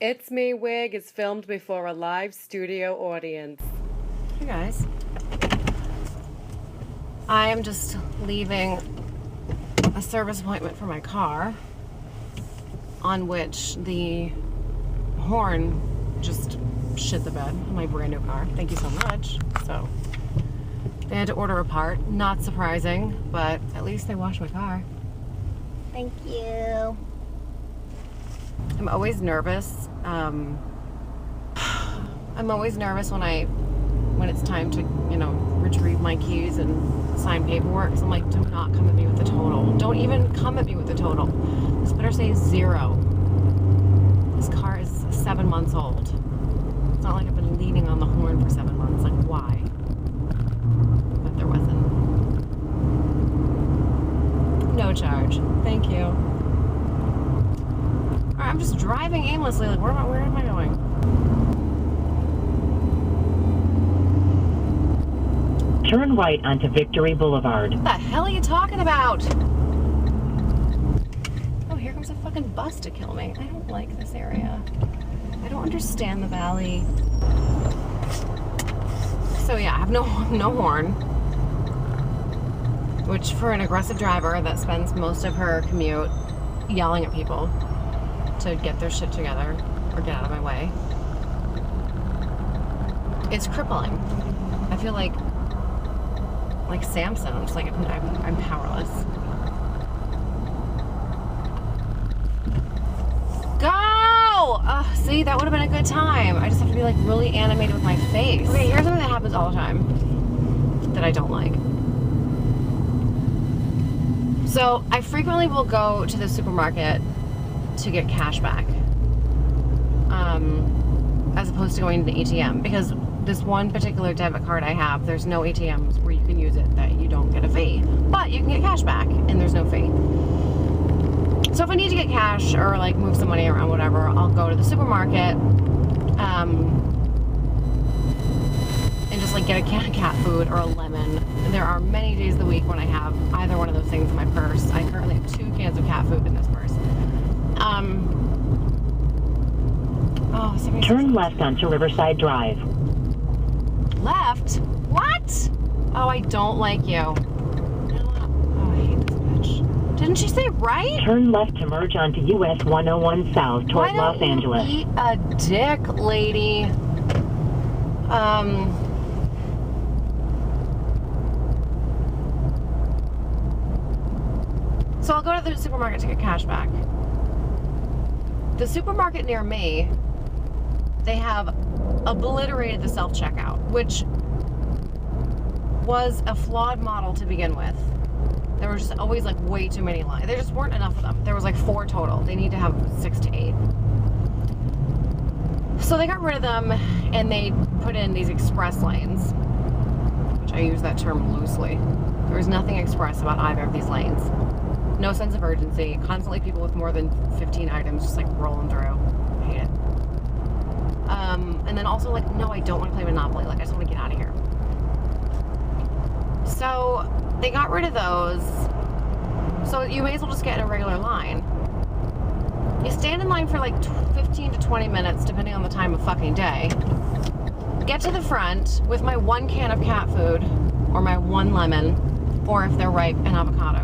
It's Me Wig is filmed before a live studio audience. Hey guys. I am just leaving a service appointment for my car, on which the horn just shit the bed on my brand new car. Thank you so much. So they had to order a part. Not surprising, but at least they washed my car. Thank you. I'm always nervous. I'm always nervous when it's time to, retrieve my keys and sign paperwork. So I'm like, do not come at me with the total. Don't even come at me with the total. This better say 0. This car is 7 months old. It's not like I've been leaning on the horn for 7 months. Like, why? But there wasn't. No charge. Thank you. Alright, I'm just driving aimlessly. Like, where am I going? Turn right onto Victory Boulevard. What the hell are you talking about? Oh, here comes a fucking bus to kill me. I don't like this area. I don't understand the valley. So yeah, I have no horn. Which, for an aggressive driver that spends most of her commute yelling at people to get their shit together or get out of my way, it's crippling. I feel like Samson. I'm just like, I'm powerless. Go! See, that would have been a good time. I just have to be like really animated with my face. Okay, here's something that happens all the time that I don't like. So I frequently will go to the supermarket to get cash back, as opposed to going to the ATM, because this one particular debit card I have, there's no ATMs where you can use it that you don't get a fee, but you can get cash back and there's no fee. So if I need to get cash or like move some money around, whatever, I'll go to the supermarket and just like get a can of cat food or a lemon. There are many days of the week when I have either one of those things in my purse. I currently have 2 cans of cat food in this purse. Turn left onto Riverside Drive. Left? What? Oh, I don't like you. Oh, I hate this bitch. Didn't she say right? Turn left to merge onto US 101 South toward Los Angeles. Eat a dick, lady. So I'll go to the supermarket to get cash back. The supermarket near me, they have obliterated the self-checkout, which was a flawed model to begin with. There were just always like way too many lines. There just weren't enough of them. There was like 4 total. They need to have 6 to 8. So they got rid of them and they put in these express lanes, which I use that term loosely. There was nothing express about either of these lanes. No sense of urgency. Constantly people with more than 15 items just like rolling through. I hate it. And then also like, no, I don't want to play Monopoly. Like, I just want to get out of here. So they got rid of those. So you may as well just get in a regular line. You stand in line for like 15 to 20 minutes, depending on the time of fucking day. Get to the front with my 1 can of cat food, or my 1 lemon, or if they're ripe, an avocado.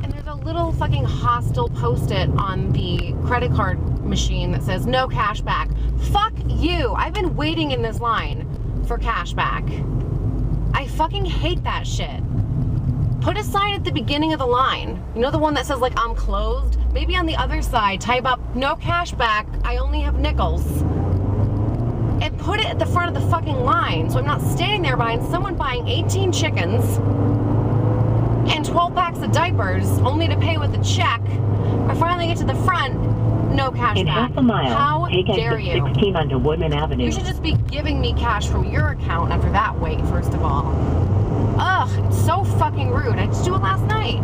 And there's a little fucking hostile post-it on the credit card machine that says no cash back. Fuck you! I've been waiting in this line for cash back. I fucking hate that shit. Put a sign at the beginning of the line. You know, the one that says like I'm closed? Maybe on the other side type up no cash back, I only have nickels. And put it at the front of the fucking line so I'm not standing there behind someone buying 18 chickens and 12 packs of diapers only to pay with a check. I finally get to the front, no cash in back. Half a mile, how take dare exit you? 16 onto Woodman Avenue. You should just be giving me cash from your account after that wait, first of all. Ugh, it's so fucking rude. I just do it last night.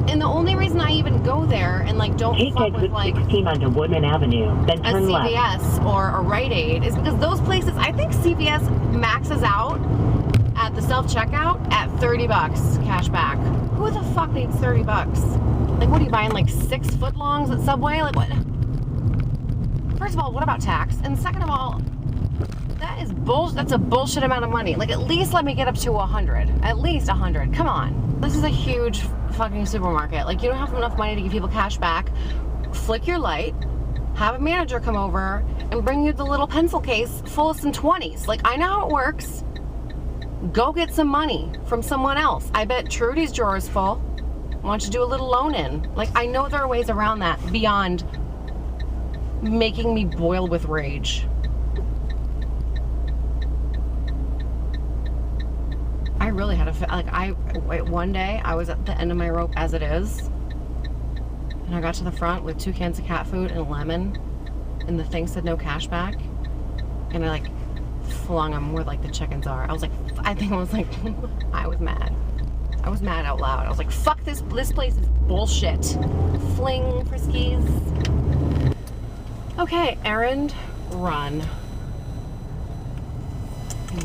And the only reason I even go there and like don't take fuck with exit like 16 onto Woodman Avenue, then a turn left. CVS or a Rite Aid is because those places, I think CVS maxes out at at the self-checkout at $30 cash back. Who the fuck needs $30? Like, what are you buying, like 6 footlongs at Subway? Like, what? First of all, what about tax? And second of all, that is bullshit. That's a bullshit amount of money. Like, at least let me get up to 100. At least 100. Come on. This is a huge fucking supermarket. Like, you don't have enough money to give people cash back. Flick your light, have a manager come over, and bring you the little pencil case full of some 20s. Like, I know how it works. Go get some money from someone else. I bet Trudy's drawer is full. Why don't you do a little loan in? Like, I know there are ways around that beyond making me boil with rage. I really had one day I was at the end of my rope as it is, and I got to the front with 2 cans of cat food and a lemon, and the thing said no cash back, and I like flung them where like the chickens are. I was like, I was mad. I was mad out loud. I was like, fuck this place is bullshit. Fling Friskies. Okay, errand run.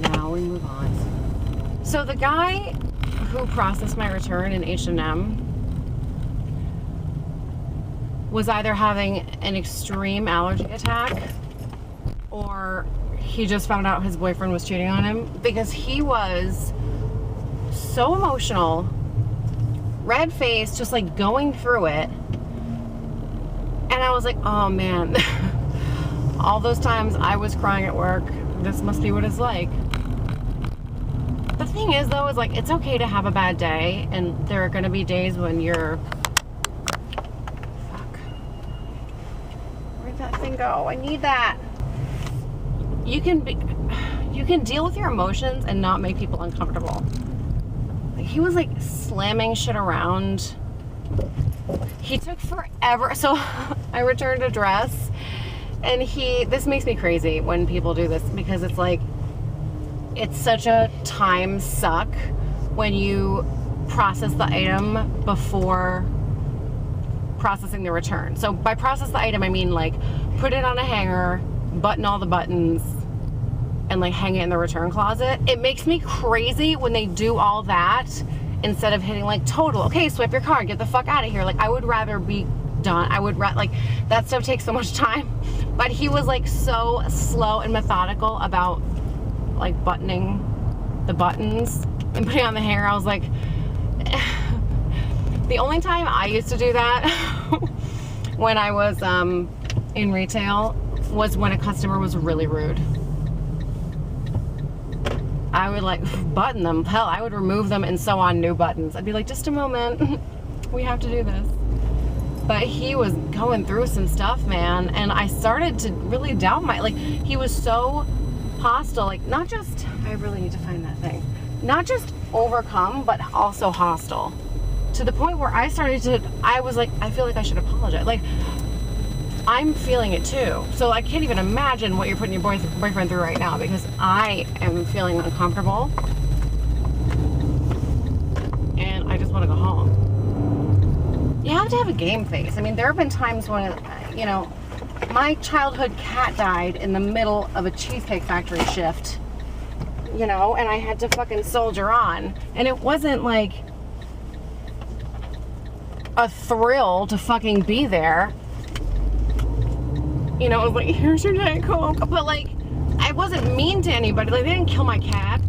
Now we move on. So the guy who processed my return in H&M was either having an extreme allergy attack or he just found out his boyfriend was cheating on him, because he was so emotional, red faced, just like going through it. And I was like, oh man, all those times I was crying at work, this must be what it's like. The thing is though, is like, it's okay to have a bad day, and there are gonna be days when you're, fuck, where'd that thing go? I need that. You can deal with your emotions and not make people uncomfortable. Like, he was like slamming shit around. He took forever. So I returned a dress, and this makes me crazy when people do this, because it's like, it's such a time suck when you process the item before processing the return. So by process the item, I mean like put it on a hanger, button all the buttons, and like hang it in the return closet. It makes me crazy when they do all that instead of hitting like total. Okay, swipe your card, get the fuck out of here. Like, I would rather be done. like, that stuff takes so much time. But he was like so slow and methodical about like buttoning the buttons and putting on the hair. I was like, the only time I used to do that when I was in retail was when a customer was really rude. I would like button them. Hell, I would remove them and sew on new buttons. I'd be like, just a moment, we have to do this. But he was going through some stuff, man, and I started to really doubt he was so hostile, like, not just, I really need to find that thing, not just overcome, but also hostile, to the point where I was like, I feel like I should apologize. Like, I'm feeling it too. So I can't even imagine what you're putting your boyfriend through right now, because I am feeling uncomfortable and I just want to go home. You have to have a game face. I mean, there have been times when, you know, my childhood cat died in the middle of a Cheesecake Factory shift, you know, and I had to fucking soldier on. And it wasn't like a thrill to fucking be there. You know, it was like, here's your Diet Coke. But like, I wasn't mean to anybody. Like, they didn't kill my cat.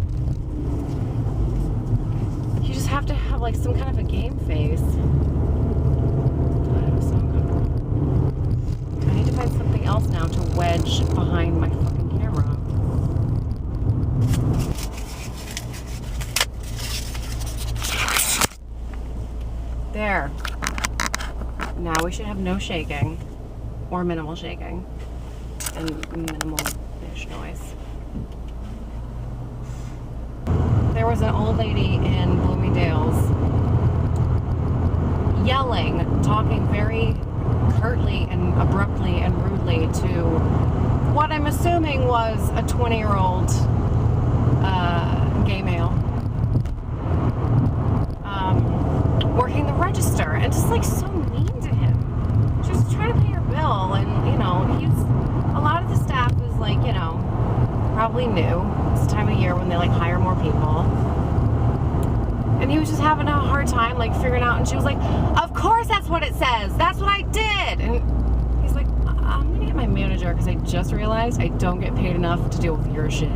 You just have to have like some kind of a game face. God, it was so uncomfortable. I need to find something else now to wedge behind my fucking camera. There. Now we should have no shaking. Or minimal shaking and minimal-ish noise. There was an old lady in Bloomingdale's yelling, talking very curtly and abruptly and rudely to what I'm assuming was a 20-year-old gay male working the register, and just like so mean to him. Just trying to pay your bill, and you know, a lot of the staff is like, you know, probably knew. It's the time of year when they like hire more people. And he was just having a hard time like figuring out, and she was like, of course that's what it says. That's what I did. And he's like, I'm gonna get my manager because I just realized I don't get paid enough to deal with your shit.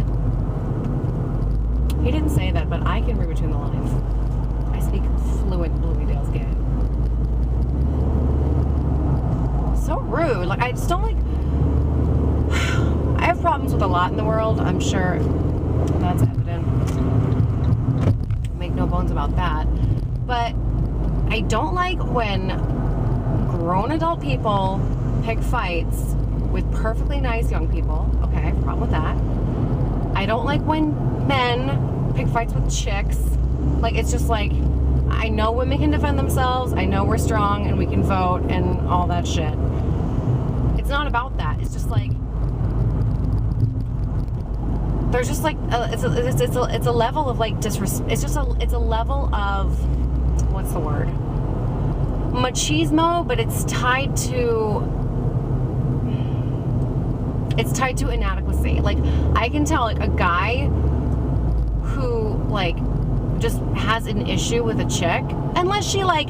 He didn't say that, but I can read between the lines. I speak fluent Bloomingdale's Gay. So rude. Like, I just don't like... I have problems with a lot in the world. I'm sure that's evident. Make no bones about that. But I don't like when grown adult people pick fights with perfectly nice young people. Okay, I have a problem with that. I don't like when men pick fights with chicks. Like, it's just like, I know women can defend themselves. I know we're strong and we can vote and all that shit. It's not about that. It's just like, there's just like, it's a level of like disrespect. It's a level of, what's the word? Machismo, but it's tied to inadequacy. Like, I can tell like a guy who like just has an issue with a chick, unless she like,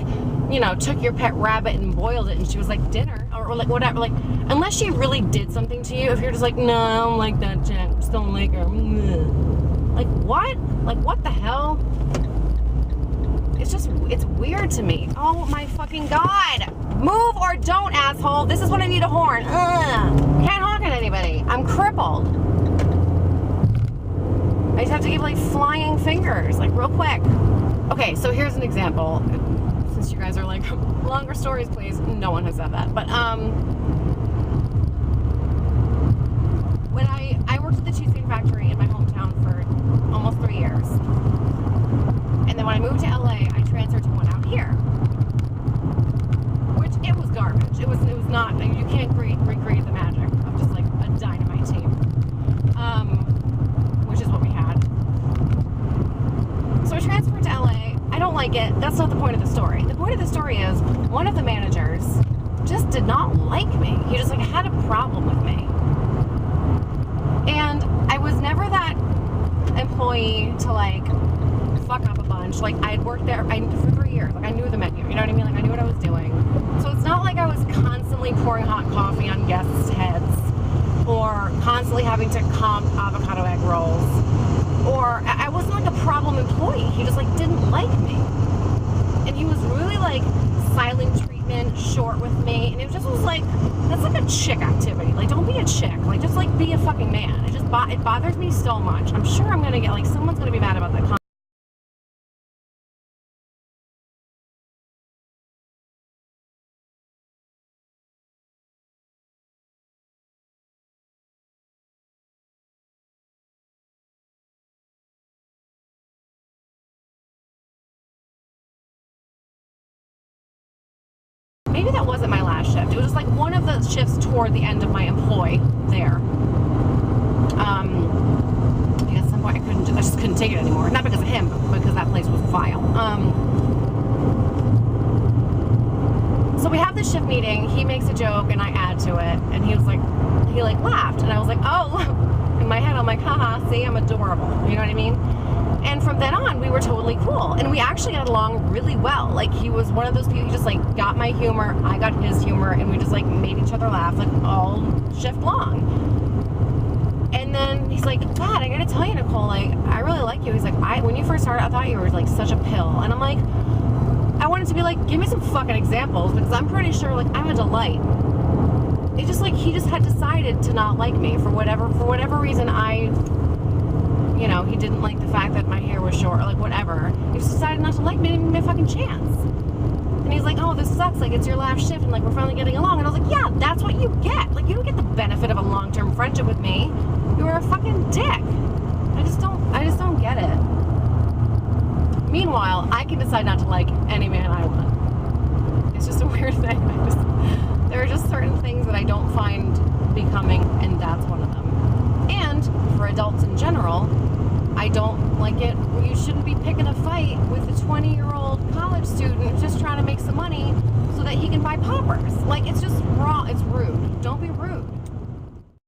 you know, took your pet rabbit and boiled it and she was like dinner or like whatever, like unless she really did something to you. If you're just like, no, I don't like that chick, I just don't like her, like what? Like what the hell? It's weird to me. Oh my fucking god. Move or don't, asshole. This is when I need a horn. Can't honk at anybody. I'm crippled. I just have to give like flying fingers, like real quick. Okay, so here's an example. Since you guys are like, longer stories please. No one has said that. But when I worked at the Cheesecake Factory in my hometown for almost 3 years. And then when I moved to LA, I transferred to one out here. Which, it was garbage. It was not, you can't recreate the magic of just like a dynamite team. Which is what we had. So I transferred to LA. I don't like it. That's not the point of the story. The point of the story is, one of the managers just did not like me. He just like had a problem with me. And I was never that employee to like fuck up a bunch. Like, I had worked there for 3 years. Like, I knew the menu, you know what I mean? Like, I knew what I was doing. So it's not like I was constantly pouring hot coffee on guests' heads or constantly having to comp avocado egg rolls. Or I wasn't like a problem employee. He just like didn't like me. And he was really like silent treatment, short with me. And it just was like, that's like a chick activity. Like, don't be a chick. Like, just like be a fucking man. It bothers me so much. I'm sure I'm gonna get like, someone's gonna be mad about that. Maybe that wasn't my last shift. It was just like one of the shifts toward the end of my employ there. At some point I just couldn't take it anymore. Not because of him, but because that place was vile. So we have this shift meeting. He makes a joke and I add to it. And he laughed. And I was like, oh, in my head I'm like, haha, see, I'm adorable. You know what I mean? And from then on, we were totally cool. And we actually got along really well. Like, he was one of those people who just, like, got my humor, I got his humor, and we just, like, made each other laugh, like, all shift long. And then he's like, God, I gotta tell you, Nicole, like, I really like you. He's like, when you first started, I thought you were, like, such a pill. And I'm like, I wanted to be like, give me some fucking examples, because I'm pretty sure, like, I'm a delight. It's just, like, he just had decided to not like me for whatever reason. You know, he didn't like the fact that my hair was short or like whatever. He just decided not to like me, didn't give me a fucking chance. And he's like, oh, this sucks. Like, it's your last shift and like we're finally getting along. And I was like, yeah, that's what you get. Like, you don't get the benefit of a long-term friendship with me. You are a fucking dick. I just don't get it. Meanwhile, I can decide not to like any man I want. It's just a weird thing. There are just certain things that I don't find becoming, and that's one of them. And for adults in general, I don't like it. You shouldn't be picking a fight with a 20-year-old college student who's just trying to make some money so that he can buy poppers. Like, it's just wrong. It's rude. Don't be rude.